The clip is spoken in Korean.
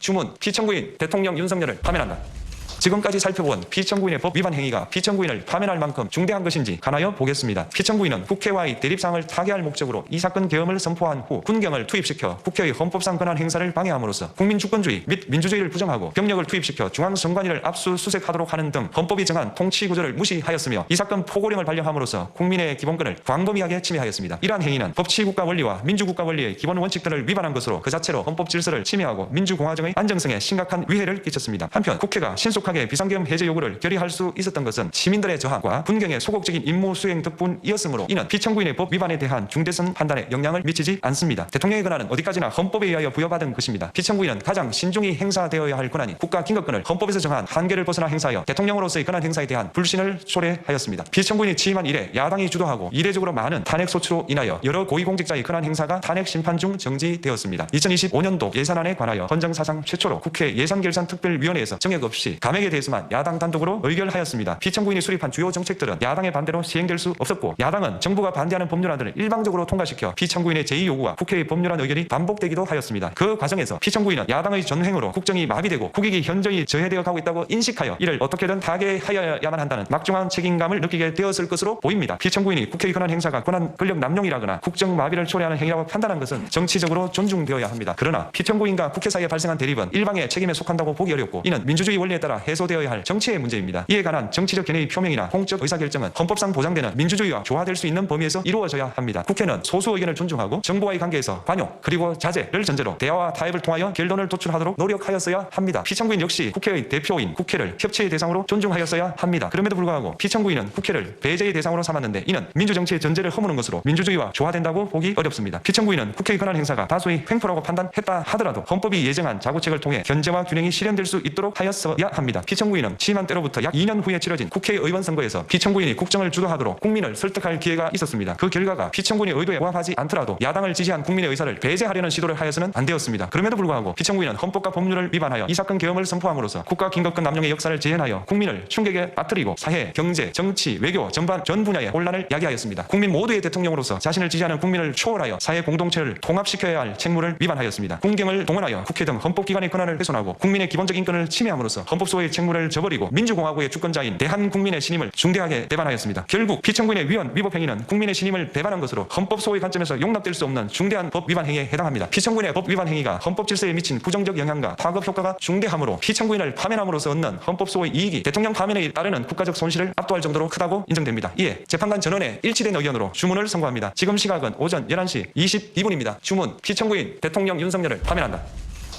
주문, 피청구인 대통령 윤석열을 파면한다. 지금까지 살펴본 피청구인의 법 위반 행위가 피청구인을 파면할 만큼 중대한 것인지 가나요 보겠습니다. 피청구인은 국회와의 대립상을 타개할 목적으로 이 사건 계엄을 선포한 후 군경을 투입시켜 국회의 헌법상 권한 행사를 방해함으로써 국민주권주의 및 민주주의를 부정하고 병력을 투입시켜 중앙선관위를 압수수색하도록 하는 등 헌법이 정한 통치구조를 무시하였으며 이 사건 포고령을 발령함으로써 국민의 기본권을 광범위하게 침해하였습니다. 이러한 행위는 법치국가 원리와 민주국가 원리의 기본 원칙들을 위반한 것으로 그 자체로 헌법 질서를 침해하고 민주공화정의 안정성에 심각한 위해를 끼쳤습니다. 한편 국회가 신속하게 비상계엄 해제 요구를 결의할 수 있었던 것은 시민들의 저항과 군경의 소극적인 임무 수행 덕분이었으므로 이는 피청구인의 법 위반에 대한 중대성 판단에 영향을 미치지 않습니다. 대통령의 권한은 어디까지나 헌법에 의하여 부여받은 것입니다. 피청구인은 가장 신중히 행사되어야 할 권한이 국가 긴급권을 헌법에서 정한 한계를 벗어나 행사하여 대통령으로서의 권한 행사에 대한 불신을 초래하였습니다. 피청구인이 취임한 이래 야당이 주도하고 이례적으로 많은 탄핵 소추로 인하여 여러 고위공직자의 권한 행사가 탄핵 심판 중 정지되었습니다. 2025년도 예산안에 관하여 헌정사상 최초로 국회 예산결산특별위원회에서 정액 없이 감액에 대해서만 야당 단독으로 의결하였습니다. 피청구인이 수립한 주요 정책들은 야당의 반대로 시행될 수 없었고 야당은 정부가 반대하는 법률안들을 일방적으로 통과시켜 피청구인의 제의요구와 국회의 법률안 의결이 반복되기도 하였습니다. 그 과정에서 피청구인은 야당의 전횡으로 국정이 마비되고 국익이 현저히 저해되어 가고 있다고 인식하여 이를 어떻게든 타개하여야만 한다는 막중한 책임감을 느끼게 되었을 것으로 보입니다. 피청구인이 국회의 권한 행사가 권한 권력 남용이라거나 국정 마비를 초래하는 행위라고 판단한 것은 정치적으로 존중되어야 합니다. 그러나 피청구인과 국회 사이에 발생한 대립은 일방의 책임에 속한다고 보기 어렵고 이는 민주주의 원리에 따라 해소되어야 할 정치의 문제입니다. 이에 관한 정치적 견해의 표명이나 공적 의사결정은 헌법상 보장되는 민주주의와 조화될 수 있는 범위에서 이루어져야 합니다. 국회는 소수 의견을 존중하고 정부와의 관계에서 관용 그리고 자제를 전제로 대화와 타협을 통하여 결론을 도출하도록 노력하였어야 합니다. 피청구인 역시 국회의 대표인 국회를 협치의 대상으로 존중하였어야 합니다. 그럼에도 불구하고 피청구인은 국회를 배제의 대상으로 삼았는데 이는 민주정치의 전제를 허무는 것으로 민주주의와 조화된다고 보기 어렵습니다. 피청구인은 국회의 권한 행사가 다수의 횡포라고 판단했다 하더라도 헌법이 예정한 자구책을 통해 견제와 균형이 실현될 수 있도록 하였어야 합니다. 피청구인은 취임한 때로부터 약 2년 후에 치러진 국회의원 선거에서 피청구인이 국정을 주도하도록 국민을 설득할 기회가 있었습니다. 그 결과가 피청구인의 의도에 부합하지 않더라도 야당을 지지한 국민의 의사를 배제하려는 시도를 하여서는 안 되었습니다. 그럼에도 불구하고 피청구인은 헌법과 법률을 위반하여 이 사건 계엄을 선포함으로써 국가 긴급권 남용의 역사를 재현하여 국민을 충격에 빠뜨리고 사회, 경제, 정치, 외교 전반 전 분야에 혼란을 야기하였습니다. 국민 모두의 대통령으로서 자신을 지지하는 국민을 초월하여 사회 공동체를 통합시켜야 할 책무를 위반하였습니다. 군경을 동원하여 국회 등 헌법기관의 권한을 훼손하고 국민의 기본적 인권을 침해함으로써 헌법소의 책무를 저버리고 민주공화국의 주권자인 대한국민의 신임을 중대하게 배반하였습니다. 결국 피청구인의 위헌 위법 행위는 국민의 신임을 배반한 것으로 헌법소의 관점에서 용납될 수 없는 중대한 법 위반 행위에 해당합니다. 피청구인의 법 위반 행위가 헌법 질서에 미친 부정적 영향과 파급 효과가 중대하므로 피청구인을 파면함으로써 얻는 헌법소의 이익이 대통령 파면에 따르는 국가적 손실을 압도할 정도로 크다고 인정됩니다. 이에 재판관 전원의 일치된 의견으로 주문을 선고합니다. 지금 시각은 오전 11시 22분입니다. 주문, 피청구인 대통령 윤석열을 파면한다.